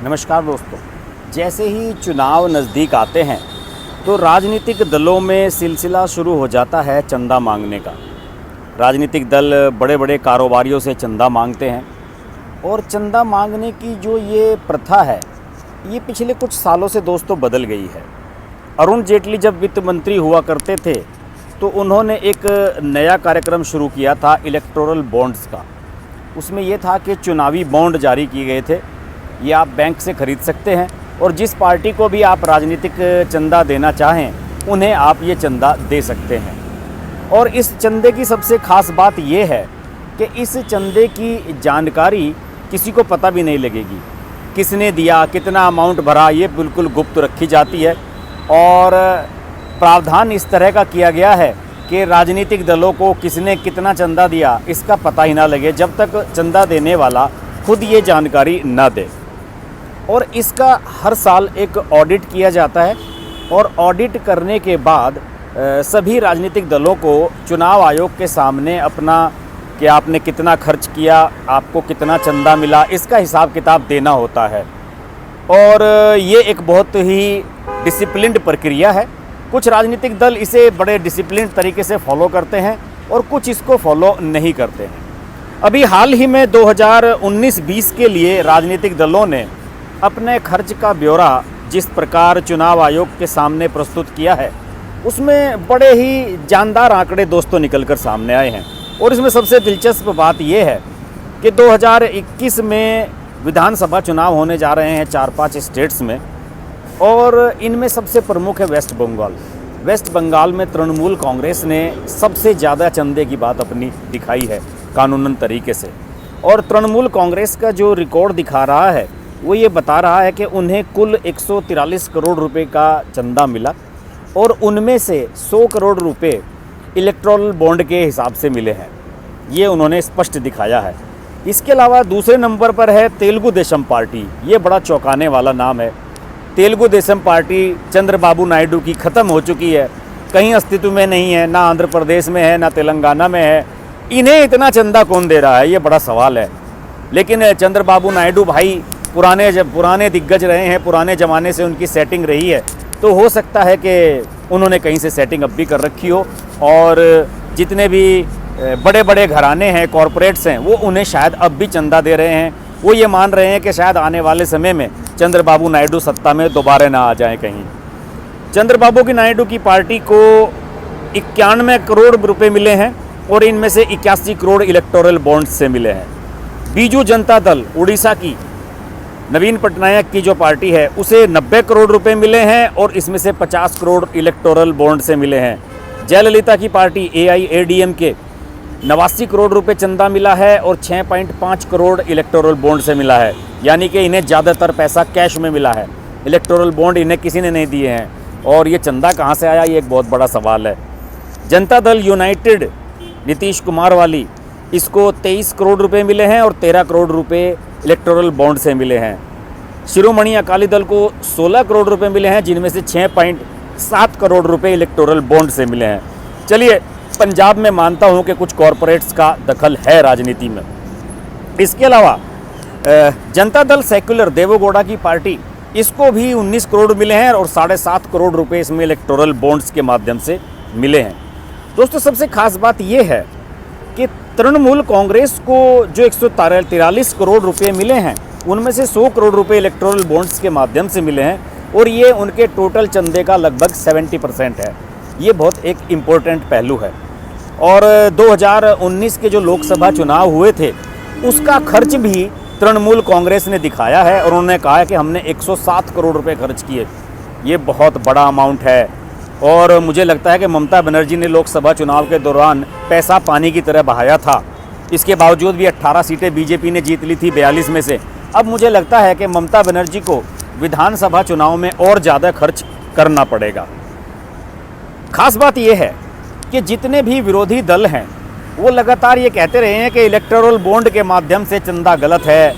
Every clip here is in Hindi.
नमस्कार दोस्तों। जैसे ही चुनाव नज़दीक आते हैं तो राजनीतिक दलों में सिलसिला शुरू हो जाता है चंदा मांगने का। राजनीतिक दल बड़े बड़े कारोबारियों से चंदा मांगते हैं और चंदा मांगने की जो ये प्रथा है ये पिछले कुछ सालों से दोस्तों बदल गई है। अरुण जेटली जब वित्त मंत्री हुआ करते थे तो उन्होंने एक नया कार्यक्रम शुरू किया था इलेक्टोरल बॉन्ड्स का। उसमें यह था कि चुनावी बॉन्ड जारी किए गए थे, ये आप बैंक से ख़रीद सकते हैं और जिस पार्टी को भी आप राजनीतिक चंदा देना चाहें उन्हें आप ये चंदा दे सकते हैं। और इस चंदे की सबसे ख़ास बात ये है कि इस चंदे की जानकारी किसी को पता भी नहीं लगेगी। किसने दिया, कितना अमाउंट भरा, ये बिल्कुल गुप्त रखी जाती है। और प्रावधान इस तरह का किया गया है कि राजनीतिक दलों को किसने कितना चंदा दिया इसका पता ही ना लगे जब तक चंदा देने वाला खुद ये जानकारी ना दे। और इसका हर साल एक ऑडिट किया जाता है और ऑडिट करने के बाद सभी राजनीतिक दलों को चुनाव आयोग के सामने अपना कि आपने कितना खर्च किया, आपको कितना चंदा मिला, इसका हिसाब किताब देना होता है। और ये एक बहुत ही डिसिप्लिन्ड प्रक्रिया है। कुछ राजनीतिक दल इसे बड़े डिसिप्लिन तरीके से फॉलो करते हैं और कुछ इसको फॉलो नहीं करते हैं। अभी हाल ही में 2019-20 के लिए राजनीतिक दलों ने अपने खर्च का ब्यौरा जिस प्रकार चुनाव आयोग के सामने प्रस्तुत किया है उसमें बड़े ही जानदार आंकड़े दोस्तों निकलकर सामने आए हैं। और इसमें सबसे दिलचस्प बात यह है कि 2021 में विधानसभा चुनाव होने जा रहे हैं 4-5 स्टेट्स में और इनमें सबसे प्रमुख है वेस्ट बंगाल। वेस्ट बंगाल में तृणमूल कांग्रेस ने सबसे ज़्यादा चंदे की बात अपनी दिखाई है कानूनन तरीके से। और तृणमूल कांग्रेस का जो रिकॉर्ड दिखा रहा है वो ये बता रहा है कि उन्हें कुल 143 करोड़ रुपए का चंदा मिला और उनमें से 100 करोड़ रुपए इलेक्टोरल बॉन्ड के हिसाब से मिले हैं। ये उन्होंने स्पष्ट दिखाया है। इसके अलावा दूसरे नंबर पर है तेलुगु देशम पार्टी। ये बड़ा चौंकाने वाला नाम है। तेलुगु देशम पार्टी चंद्रबाबू नायडू की ख़त्म हो चुकी है, कहीं अस्तित्व में नहीं है, ना आंध्र प्रदेश में है ना तेलंगाना में है। इन्हें इतना चंदा कौन दे रहा है, ये बड़ा सवाल है। लेकिन चंद्रबाबू नायडू भाई पुराने दिग्गज रहे हैं, पुराने ज़माने से उनकी सेटिंग रही है, तो हो सकता है कि उन्होंने कहीं से सेटिंग अब भी कर रखी हो और जितने भी बड़े बड़े घराने हैं, कॉरपोरेट्स हैं, वो उन्हें शायद अब भी चंदा दे रहे हैं। वो ये मान रहे हैं कि शायद आने वाले समय में चंद्रबाबू नायडू सत्ता में दोबारा ना आ जाएं कहीं। चंद्रबाबू की नायडू की पार्टी को 91 करोड़ रुपए मिले हैं और इनमें से 81 करोड़ इलेक्टोरल बॉन्ड्स से मिले हैं। बीजू जनता दल उड़ीसा की नवीन पटनायक की जो पार्टी है उसे 90 करोड़ रुपए मिले हैं और इसमें से 50 करोड़ इलेक्टोरल बॉन्ड से मिले हैं। जयललिता की पार्टी AIADM के 89 करोड़ रुपए चंदा मिला है और 6.5 करोड़ इलेक्टोरल बॉन्ड से मिला है। यानी कि इन्हें ज़्यादातर पैसा कैश में मिला है, इलेक्टोरल बॉन्ड इन्हें किसी ने नहीं दिए हैं। और ये चंदा कहाँ से आया, ये एक बहुत बड़ा सवाल है। जनता दल यूनाइटेड नीतीश कुमार वाली, इसको 23 करोड़ रुपए मिले हैं और 13 करोड़ रुपए इलेक्टोरल बॉन्ड से मिले हैं। शिरोमणि अकाली दल को 16 करोड़ रुपए मिले हैं जिनमें से 6.7 करोड़ रुपए इलेक्टोरल बॉन्ड से मिले हैं। चलिए, पंजाब में मानता हूं कि कुछ कॉरपोरेट्स का दखल है राजनीति में। इसके अलावा जनता दल सेक्युलर देवेगौड़ा की पार्टी, इसको भी 19 करोड़ मिले हैं और 7.5 करोड़ रुपए इसमें इलेक्टोरल बॉन्ड्स के माध्यम से मिले हैं। दोस्तों, सबसे खास बात यह है कि तृणमूल कांग्रेस को जो 143 करोड़ रुपए मिले हैं उनमें से 100 करोड़ रुपए इलेक्टोरल बॉन्ड्स के माध्यम से मिले हैं और ये उनके टोटल चंदे का लगभग 70% है। ये बहुत एक इम्पोर्टेंट पहलू है। और 2019 के जो लोकसभा चुनाव हुए थे उसका खर्च भी तृणमूल कांग्रेस ने दिखाया है और उन्होंने कहा है कि हमने 107 करोड़ रुपए खर्च किए। ये बहुत बड़ा अमाउंट है और मुझे लगता है कि ममता बनर्जी ने लोकसभा चुनाव के दौरान पैसा पानी की तरह बहाया था। इसके बावजूद भी 18 सीटें बीजेपी ने जीत ली थी 42 में से। अब मुझे लगता है कि ममता बनर्जी को विधानसभा चुनाव में और ज़्यादा खर्च करना पड़ेगा। खास बात यह है कि जितने भी विरोधी दल हैं वो लगातार ये कहते रहे हैं कि इलेक्टोरल बॉन्ड के माध्यम से चंदा गलत है।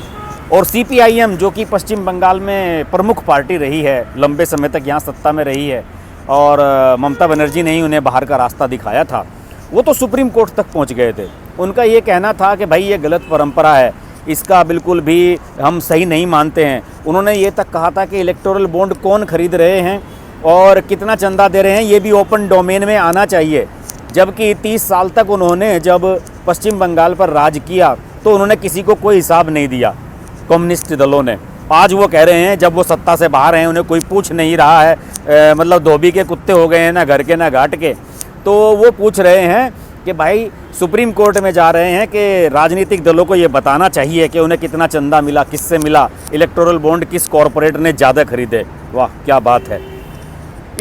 और CPIM जो कि पश्चिम बंगाल में प्रमुख पार्टी रही है, लंबे समय तक यहाँ सत्ता में रही है और ममता बनर्जी ने ही उन्हें बाहर का रास्ता दिखाया था, वो तो सुप्रीम कोर्ट तक पहुँच गए थे। उनका ये कहना था कि भाई ये गलत परंपरा है इसका बिल्कुल भी हम सही नहीं मानते हैं। उन्होंने ये तक कहा था कि इलेक्टोरल बॉन्ड कौन खरीद रहे हैं और कितना चंदा दे रहे हैं ये भी ओपन डोमेन में आना चाहिए। जबकि 30 साल तक उन्होंने जब पश्चिम बंगाल पर राज किया तो उन्होंने किसी को कोई हिसाब नहीं दिया कम्युनिस्ट दलों ने। आज वो कह रहे हैं जब वो सत्ता से बाहर हैं, उन्हें कोई पूछ नहीं रहा है, मतलब धोबी के कुत्ते हो गए हैं, ना घर के ना घाट के, तो वो पूछ रहे हैं कि भाई सुप्रीम कोर्ट में जा रहे हैं कि राजनीतिक दलों को ये बताना चाहिए कि उन्हें कितना चंदा मिला, किससे मिला, इलेक्टोरल बॉन्ड किस कॉरपोरेट ने ज़्यादा खरीदे। वाह क्या बात है।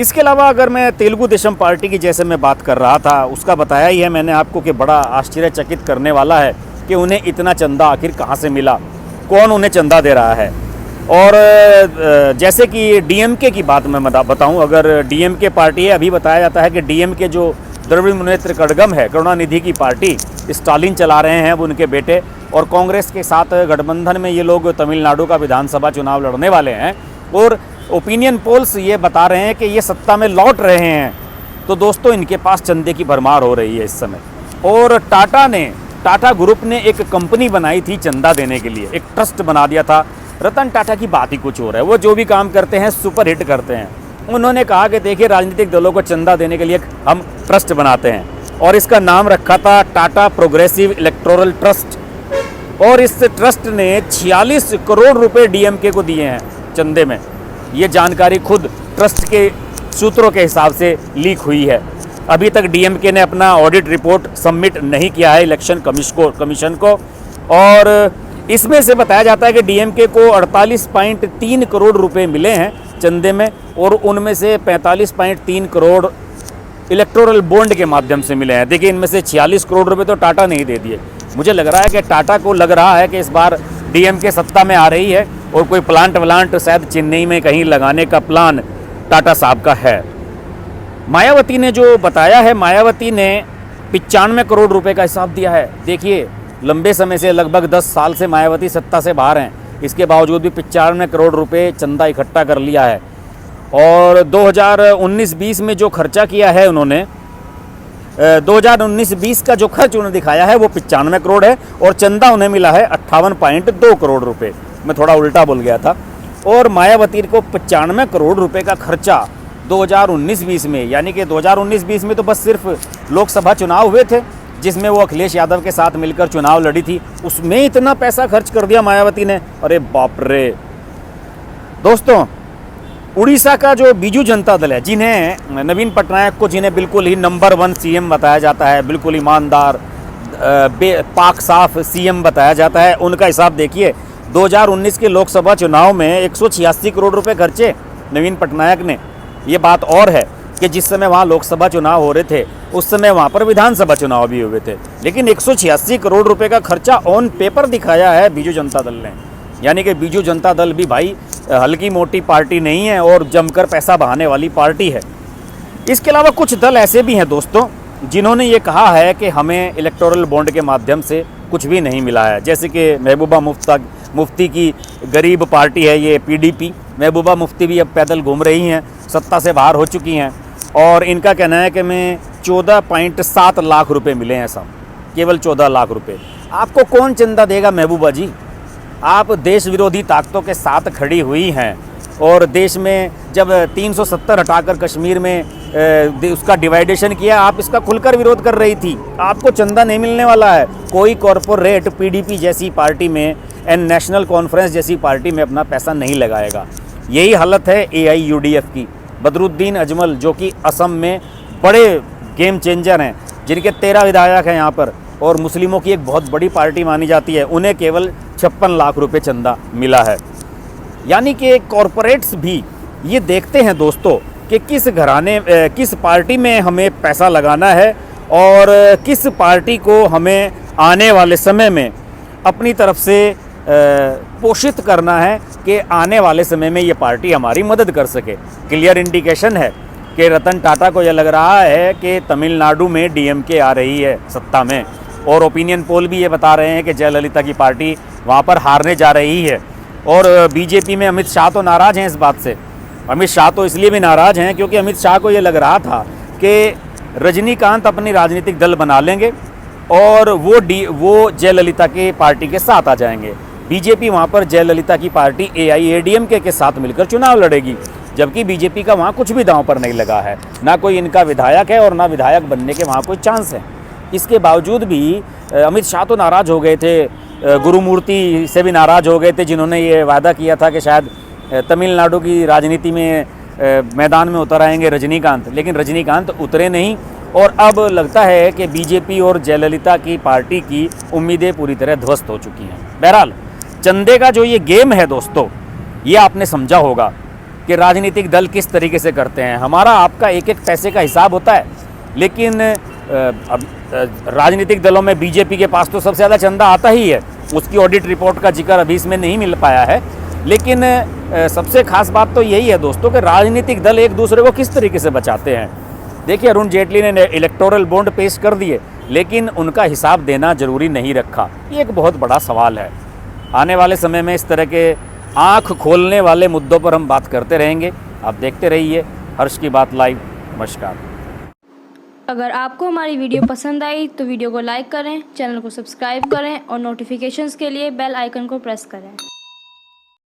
इसके अलावा अगर मैं तेलुगु देशम पार्टी की जैसे मैं बात कर रहा था, उसका बताया ही है मैंने आपको कि बड़ा आश्चर्यचकित करने वाला है कि उन्हें इतना चंदा आखिर कहाँ से मिला, कौन उन्हें चंदा दे रहा है। और जैसे कि डीएमके की बात मैं बताऊं, अगर डीएमके पार्टी है, अभी बताया जाता है कि डीएमके जो द्रविड़ मुनेत्र कड़गम है, करुणानिधि की पार्टी, स्टालिन चला रहे हैं, वो उनके बेटे, और कांग्रेस के साथ गठबंधन में ये लोग तमिलनाडु का विधानसभा चुनाव लड़ने वाले हैं। और ओपिनियन पोल्स ये बता रहे हैं कि ये सत्ता में लौट रहे हैं। तो दोस्तों इनके पास चंदे की भरमार हो रही है इस समय। और टाटा ग्रुप ने एक कंपनी बनाई थी चंदा देने के लिए, एक ट्रस्ट बना दिया था। रतन टाटा की बात ही कुछ और है, वो जो भी काम करते हैं सुपर हिट करते हैं। उन्होंने कहा कि देखिए राजनीतिक दलों को चंदा देने के लिए हम ट्रस्ट बनाते हैं, और इसका नाम रखा था टाटा प्रोग्रेसिव इलेक्टोरल ट्रस्ट। और इस ट्रस्ट ने 46 करोड़ रुपए डीएमके को दिए हैं चंदे में। ये जानकारी खुद ट्रस्ट के सूत्रों के हिसाब से लीक हुई है। अभी तक डीएमके ने अपना ऑडिट रिपोर्ट सबमिट नहीं किया है इलेक्शन कमीशन को, और इसमें से बताया जाता है कि डीएमके को 48.3 करोड़ रुपए मिले हैं चंदे में, और उनमें से 45.3 करोड़ इलेक्टोरल बॉन्ड के माध्यम से मिले हैं। देखिए इनमें से 46 करोड़ रुपए तो टाटा ने ही दे दिए। मुझे लग रहा है कि टाटा को लग रहा है कि इस बार डीएमके सत्ता में आ रही है और कोई प्लांट शायद चेन्नई में कहीं लगाने का प्लान टाटा साहब का है। मायावती ने जो बताया है, मायावती ने 95 करोड़ रुपए का हिसाब दिया है। देखिए लंबे समय से, लगभग 10 साल से मायावती सत्ता से बाहर हैं, इसके बावजूद भी 95 करोड़ रुपए चंदा इकट्ठा कर लिया है। और 2019-20 में जो खर्चा किया है उन्होंने, 2019-20 का जो खर्च उन्होंने दिखाया है वो 95 करोड़ है, और चंदा उन्हें मिला है 58.2 करोड़ रुपए। मैं थोड़ा उल्टा बोल गया था। और मायावती को 95 करोड़ रुपए का खर्चा 2019-20 में, यानी कि 2019-20 में तो बस सिर्फ लोकसभा चुनाव हुए थे जिसमें वो अखिलेश यादव के साथ मिलकर चुनाव लड़ी थी, उसमें इतना पैसा खर्च कर दिया मायावती ने। अरे बाप रे। दोस्तों उड़ीसा का जो बीजू जनता दल है, जिन्हें नवीन पटनायक को, जिन्हें बिल्कुल ही नंबर 1 सीएम बताया जाता है, बिल्कुल ईमानदार पाक साफ सीएम बताया जाता है, उनका हिसाब देखिए। 2019 के लोकसभा चुनाव में 186 करोड़ रुपए खर्चे नवीन पटनायक ने। ये बात और है कि जिस समय वहाँ लोकसभा चुनाव हो रहे थे उस समय वहाँ पर विधानसभा चुनाव भी हुए थे, लेकिन 186 करोड़ रुपए का खर्चा ऑन पेपर दिखाया है बीजू जनता दल ने। यानी कि बीजू जनता दल भी भाई हल्की मोटी पार्टी नहीं है और जमकर पैसा बहाने वाली पार्टी है। इसके अलावा कुछ दल ऐसे भी हैं दोस्तों जिन्होंने ये कहा है कि हमें इलेक्टोरल बॉन्ड के माध्यम से कुछ भी नहीं मिला है, जैसे कि महबूबा मुफ्ती की गरीब पार्टी है ये पीडीपी। महबूबा मुफ्ती भी अब पैदल घूम रही हैं, सत्ता से बाहर हो चुकी हैं, और इनका कहना है कि मैं 14.7 लाख रुपए मिले हैं साहब, केवल 14 लाख रुपए। आपको कौन चंदा देगा महबूबा जी? आप देश विरोधी ताकतों के साथ खड़ी हुई हैं, और देश में जब 370 हटाकर कश्मीर में उसका डिवाइडेशन किया, आप इसका खुलकर विरोध कर रही थी। आपको चंदा नहीं मिलने वाला है। कोई कॉरपोरेट पीडीपी जैसी पार्टी में एंड नेशनल कॉन्फ्रेंस जैसी पार्टी में अपना पैसा नहीं लगाएगा। यही हालत है एआईयूडीएफ की। बदरुद्दीन अजमल जो कि असम में बड़े गेम चेंजर हैं, जिनके 13 विधायक हैं यहाँ पर, और मुस्लिमों की एक बहुत बड़ी पार्टी मानी जाती है, उन्हें केवल 56 लाख रुपए चंदा मिला है। यानी कि कॉरपोरेट्स भी ये देखते हैं दोस्तों कि किस पार्टी में हमें पैसा लगाना है और किस पार्टी को हमें आने वाले समय में अपनी तरफ से पोषित करना है कि आने वाले समय में ये पार्टी हमारी मदद कर सके। क्लियर इंडिकेशन है कि रतन टाटा को यह लग रहा है कि तमिलनाडु में डीएमके आ रही है सत्ता में, और ओपिनियन पोल भी ये बता रहे हैं कि जयललिता की पार्टी वहाँ पर हारने जा रही है। और बीजेपी में अमित शाह तो नाराज़ हैं इस बात से। अमित शाह तो इसलिए भी नाराज़ हैं क्योंकि अमित शाह को ये लग रहा था कि रजनीकांत अपनी राजनीतिक दल बना लेंगे और वो जयललिता के पार्टी के साथ आ जाएंगे। बीजेपी वहाँ पर जयललिता की पार्टी AIADMK के साथ मिलकर चुनाव लड़ेगी, जबकि बीजेपी का वहाँ कुछ भी दांव पर नहीं लगा है, ना कोई इनका विधायक है और ना विधायक बनने के वहाँ कोई चांस है। इसके बावजूद भी अमित शाह तो नाराज़ हो गए थे, गुरुमूर्ति से भी नाराज़ हो गए थे, जिन्होंने ये वादा किया था कि शायद तमिलनाडु की राजनीति में मैदान में उतर आएंगे रजनीकांत, लेकिन रजनीकांत उतरे नहीं। और अब लगता है कि बीजेपी और जयललिता की पार्टी की उम्मीदें पूरी तरह ध्वस्त हो चुकी हैं। बहरहाल चंदे का जो ये गेम है दोस्तों, ये आपने समझा होगा कि राजनीतिक दल किस तरीके से करते हैं। हमारा आपका एक एक पैसे का हिसाब होता है, लेकिन अब राजनीतिक दलों में बीजेपी के पास तो सबसे ज़्यादा चंदा आता ही है। उसकी ऑडिट रिपोर्ट का जिक्र अभी इसमें नहीं मिल पाया है, लेकिन सबसे खास बात तो यही है दोस्तों कि राजनीतिक दल एक दूसरे को किस तरीके से बचाते हैं। देखिए, अरुण जेटली ने इलेक्टोरल बॉन्ड पेश कर दिए, लेकिन उनका हिसाब देना जरूरी नहीं रखा। ये एक बहुत बड़ा सवाल है। आने वाले समय में इस तरह के आँख खोलने वाले मुद्दों पर हम बात करते रहेंगे। आप देखते रहिए हर्ष की बात लाइव। नमस्कार। अगर आपको हमारी वीडियो पसंद आई तो वीडियो को लाइक करें, चैनल को सब्सक्राइब करें और नोटिफिकेशंस के लिए बेल आइकन को प्रेस करें।